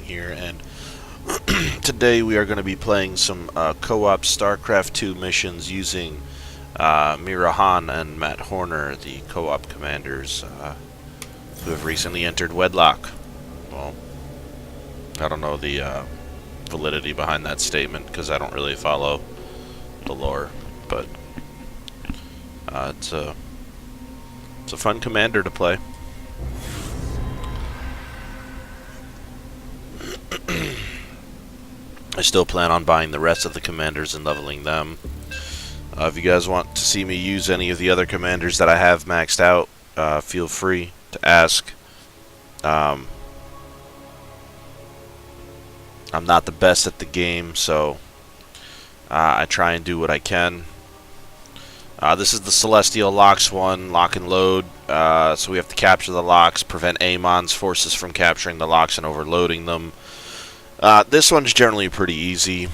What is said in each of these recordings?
here, and today we are going to be playing some co-op Starcraft II missions using Mira and Matt Horner, the co-op commanders who have recently entered wedlock. Well, I don't know the validity behind that statement because I don't really follow the lore, but it's a fun commander to play. I still plan on buying the rest of the commanders and leveling them. If you guys want to see me use any of the other commanders that I have maxed out, feel free to ask. I'm not the best at the game, so I try and do what I can. This is the Celestial Locks one, lock and load. So we have to capture the locks, prevent Amon's forces from capturing the locks and overloading them. This one's generally pretty easy.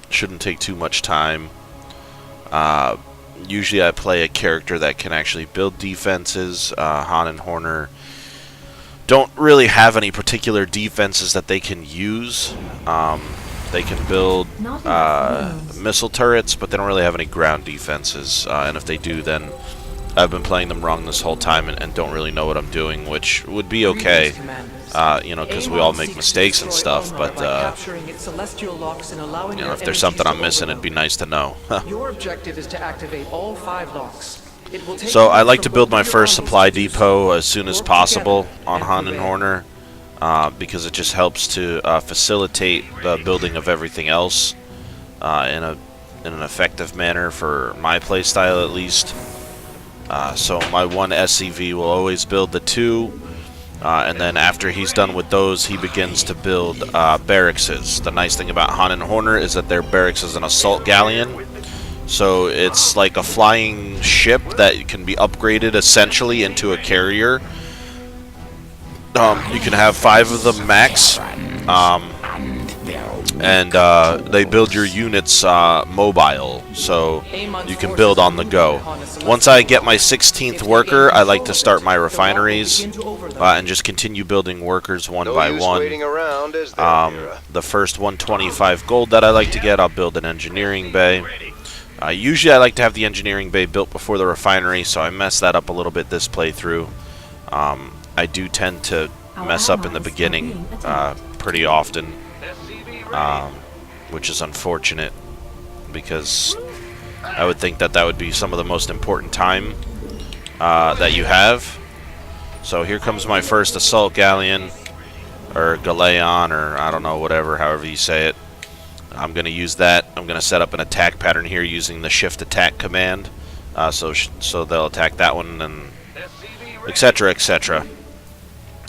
Shouldn't take too much time. Usually I play a character that can actually build defenses. Han and Horner don't really have any particular defenses that they can use. They can build missile turrets, but they don't really have any ground defenses. And if they do, then I've been playing them wrong this whole time and don't really know what I'm doing, which would be okay. You know, because we all make mistakes and stuff, but you know, if there's something I'm missing, it'd be nice to know. Your objective is to activate all 5 locks. So I like to build my first supply depot as soon as possible on Han and Horner, because it just helps to facilitate the building of everything else in an effective manner for my playstyle, at least. So my one SCV will always build the 2. And then after he's done with those, he begins to build barracks. The nice thing about Han and Horner is that their barracks is an assault galleon. So it's like a flying ship that can be upgraded essentially into a carrier. You can have 5 of them max. And they build your units mobile, so you can build on the go. Once I get my 16th worker, I like to start my refineries and just continue building workers one by one. The first 125 gold that I like to get, I'll build an engineering bay. Usually I like to have the engineering bay built before the refinery, so I mess that up a little bit this playthrough. I do tend to mess up in the beginning pretty often. Which is unfortunate, because I would think that that would be some of the most important time that you have. So here comes my first assault galleon, or Galeon, or I don't know, whatever, however you say it. I'm going to use that. I'm going to set up an attack pattern here using the shift attack command, so they'll attack that one, and etc., etc.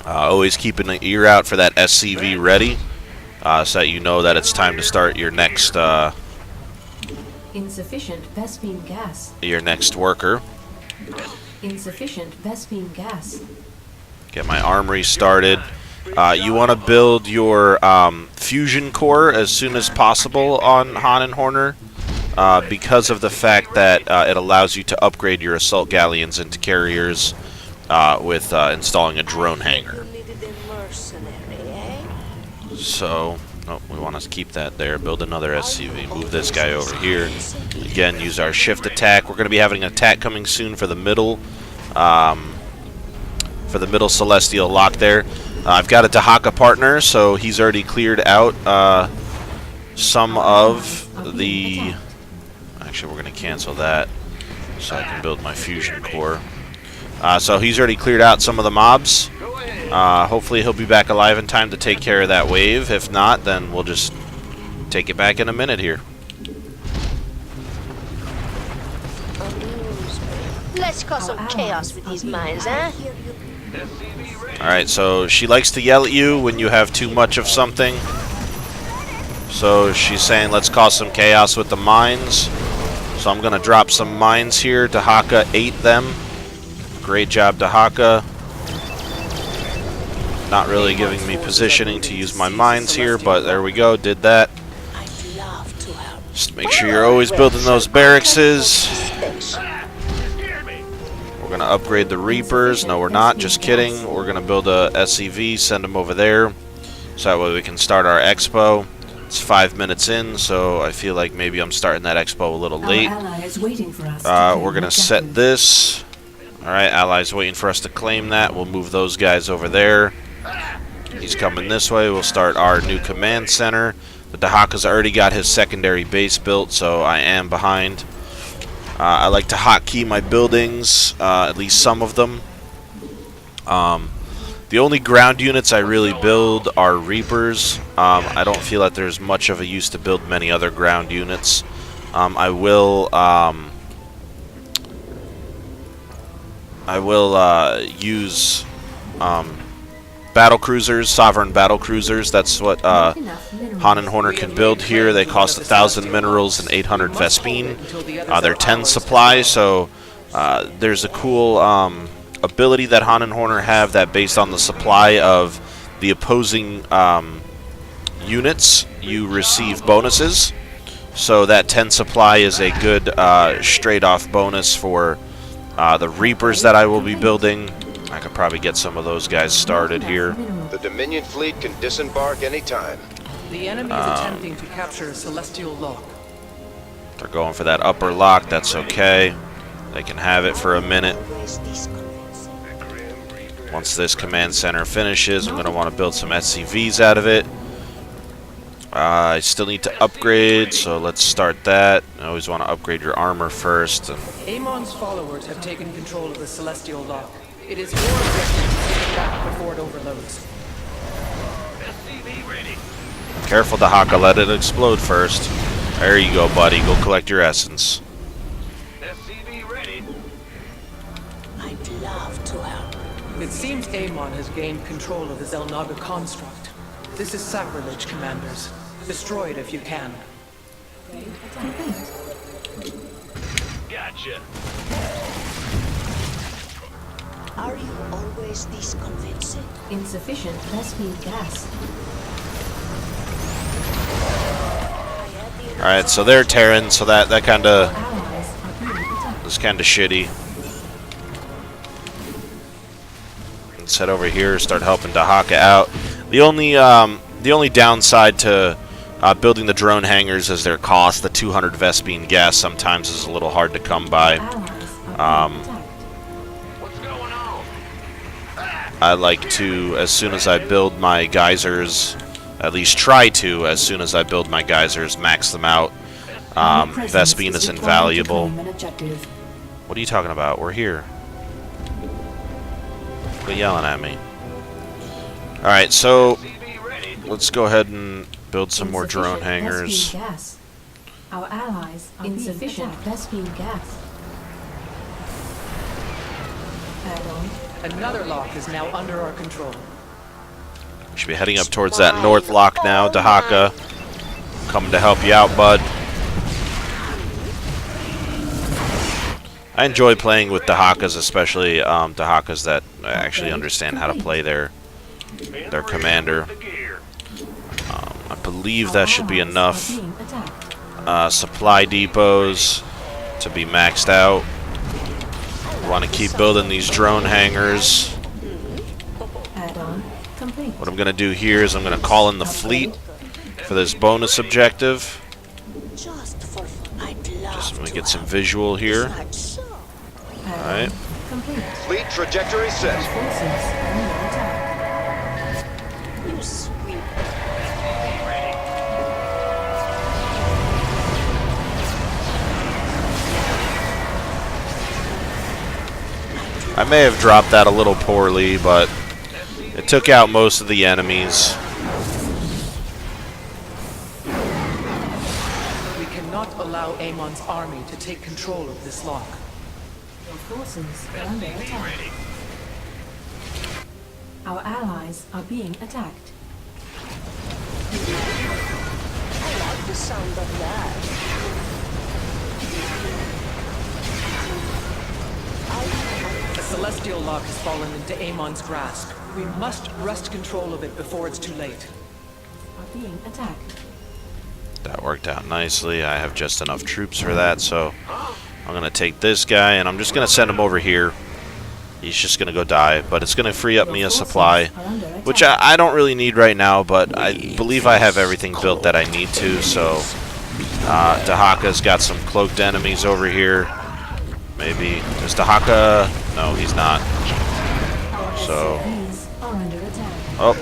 Always keep an ear out for that SCV ready. So that you know that it's time to start your next insufficient Vespine gas. Your next worker. Insufficient Vespine gas. Get my armory started. You want to build your fusion core as soon as possible on Han and Horner, because of the fact that it allows you to upgrade your assault galleons into carriers with installing a drone hangar. So, we want to keep that there. Build another SCV. Move this guy over here. Again, use our shift attack. We're going to be having an attack coming soon for the middle Celestial lock there. I've got a Dahaka partner, so he's already cleared out some of the... Actually, we're going to cancel that so I can build my fusion core. So he's already cleared out some of the mobs. Hopefully he'll be back alive in time to take care of that wave. If not, then we'll just take it back in a minute here. Let's cause some chaos with these mines, eh? Alright, so she likes to yell at you when you have too much of something. So she's saying, let's cause some chaos with the mines. So I'm going to drop some mines here. Dahaka ate them. Great job, Dahaka. Not really giving me positioning to use my mines here, but there we go, did that. Just make sure you're always building those barracks. We're going to upgrade the Reapers. No, we're not, just kidding. We're going to build a SCV, send them over there. so that way we can start our expo. It's 5 minutes in, so I feel like maybe I'm starting that expo a little late. Our ally is waiting for us We're going to set this. Alright, allies waiting for us to claim that. We'll move those guys over there. He's coming this way. We'll start our new command center. The Dahaka's already got his secondary base built, so I am behind. I like to hotkey my buildings, at least some of them. The only ground units I really build are Reapers. I don't feel that there's much of a use to build many other ground units. I will use battle cruisers, sovereign battle cruisers. That's what Han and Horner can build here. They cost 1,000 minerals and 800 Vespine. They're 10 supply, so there's a cool ability that Han and Horner have that based on the supply of the opposing units, you receive bonuses. So that 10 supply is a good straight-off bonus for the Reapers that I will be building. I could probably get some of those guys started here. The Dominion fleet can disembark anytime. The enemy is attempting to capture a celestial lock. They're going for that upper lock. That's okay. They can have it for a minute. Once this command center finishes, I'm going to want to build some SCVs out of it. I still need to upgrade, so let's start that. I always want to upgrade your armor first. Amon's followers have taken control of the celestial lock. It is your objective to take it back before it overloads. Careful, Dahaka, let it explode first. There you go, buddy. Go collect your essence. I'd love to help. It seems Amon has gained control of the Zelnaga construct. This is sacrilege, commanders. Destroy it if you can. Gotcha. Are you always this convincing? Insufficient Vespine gas. Alright, so they're Terran, so that kind of Allies are being attacked. is kind of shitty. Let's head over here, start helping Dahaka out. The only downside to building the drone hangars is their cost. The 200 Vespine gas sometimes is a little hard to come by. Allies are being attacked. I like to, as soon as I build my geysers, at least try to, as soon as I build my geysers, max them out. Vespine is invaluable. What are you talking about? We're here. Quit yelling at me. Alright, so let's go ahead and build some more drone hangers. Gas. Our allies are insufficient Vespine gas. Add-on. Another lock is now under our control. We should be heading up towards that north lock now. Dahaka, coming to help you out, bud. I enjoy playing with Dahakas, especially Dahakas that actually understand how to play their commander. I believe that should be enough supply depots to be maxed out. We want to keep building these drone hangars. Add-on complete. What I'm going to do here is I'm going to call in the fleet for this bonus objective. Just for fun. I'd love Just let me to get some help. visual here. Like so. Alright. Complete. Fleet trajectory set. Forces under attack. You sweet. I may have dropped that a little poorly, but it took out most of the enemies. We cannot allow Amon's army to take control of this lock. Your forces are under attack. Our allies are being attacked. I like the sound of that. A celestial lock has fallen into Amon's grasp. We must wrest control of it before it's too late. Are being attacked. That worked out nicely. I have just enough troops for that, so I'm going to take this guy, and I'm just going to send him over here. He's just going to go die, but it's going to free up me a supply. Are under attack. which I don't really need right now, but I believe I have everything built that I need to, so Dahaka's got some cloaked enemies over here. Maybe. Is Dahaka? No, he's not. So... Oh.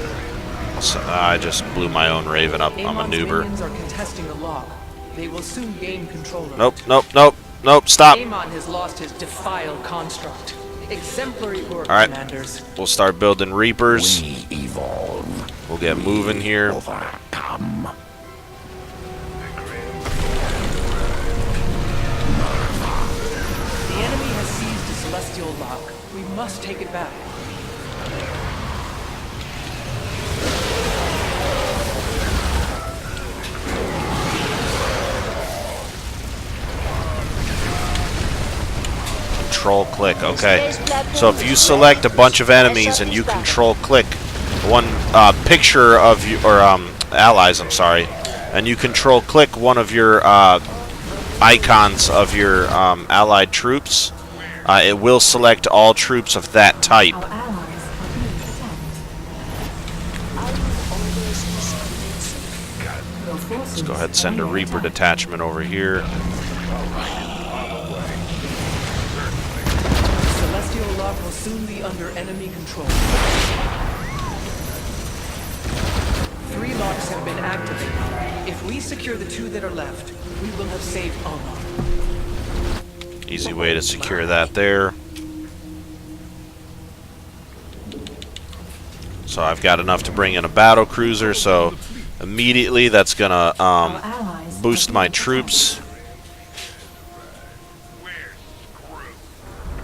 So, I just blew my own Raven up. I'm a noober. Minions are contesting the lock. They will soon gain control of Nope, it. nope, nope, nope, stop! Amon has lost his defiled construct. Exemplary work, Alright. commanders. We'll start building Reapers. We evolve. We'll get moving here. Overcome. The enemy has seized the celestial lock. We must take it back. Control click, okay. So if you select a bunch of enemies and you control click one picture of you, or allies, I'm sorry, and you control click one of your icons of your allied troops, it will select all troops of that type. Our allies are being attacked. Are you always this convincing? Your forces Let's go ahead and send a are under Reaper attack. detachment over here. Celestial lock will soon be under enemy control. 3 locks have been activated. If we secure the 2 that are left, we will have saved Alma. Easy way to secure that there. So I've got enough to bring in a battle cruiser, so immediately that's gonna Our allies boost are my being troops.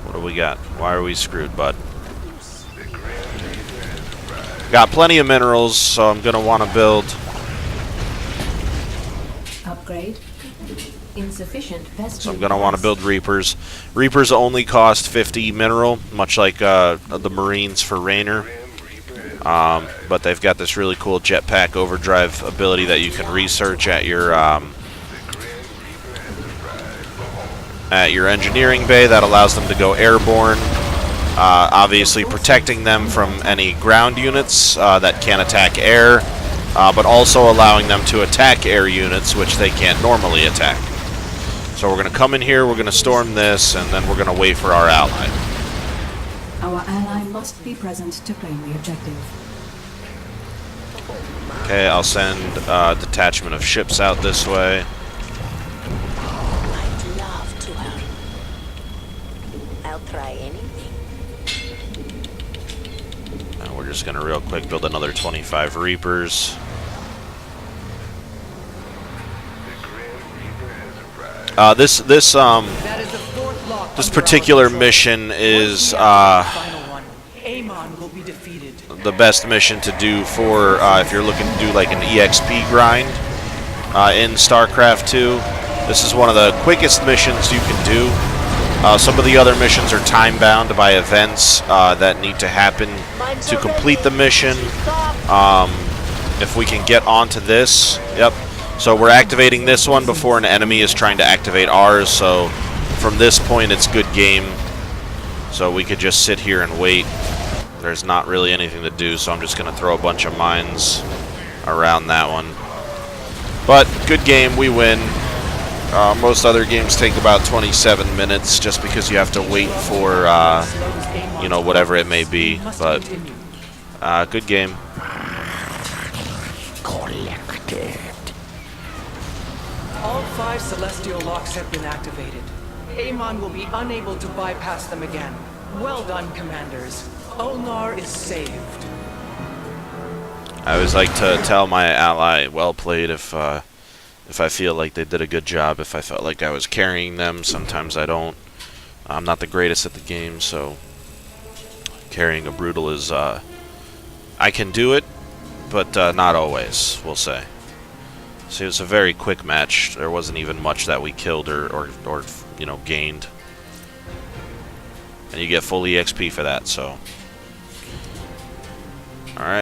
What do we got? Why are we screwed, bud? Got plenty of minerals, so I'm gonna want to build. attacked. Upgrade. Insufficient vestry. So I'm gonna want to build Reapers. Reapers only cost 50 mineral, much like the Marines for Raynor. But they've got this really cool jetpack overdrive ability that you can research at your engineering bay that allows them to go airborne. Obviously protecting them from any ground units that can attack air, but also allowing them to attack air units which they can't normally attack. So we're going to come in here, we're going to storm this, and then we're going to wait for our ally. Our ally must be present to claim the objective. Okay, I'll send a detachment of ships out this way. I'd love to help. I'll try anything. And we're just going to real quick build another 25 Reapers. This That is the 4th lock This under our particular control. mission is Once we activate the final one, Amon will be defeated. the best mission to do for if you're looking to do like an EXP grind in Starcraft II. This is one of the quickest missions you can do. Some of the other missions are time bound by events that need to happen to complete the mission. If we can get onto this, yep. So we're activating this one before an enemy is trying to activate ours, so from this point it's good game. So we could just sit here and wait. There's not really anything to do, so I'm just going to throw a bunch of mines around that one. But good game, we win. Most other games take about 27 minutes just because you have to wait for, you know, whatever it may be. But good game. Collected. All 5 celestial locks have been activated. Amon will be unable to bypass them again. Well done, commanders. Ulnar is saved. I always like to tell my ally, well played, if I feel like they did a good job, if I felt like I was carrying them. Sometimes I don't. I'm not the greatest at the game, so carrying a brutal is, I can do it, but not always, we'll say. So it was a very quick match. There wasn't even much that we killed or you know, gained. And you get full EXP for that, so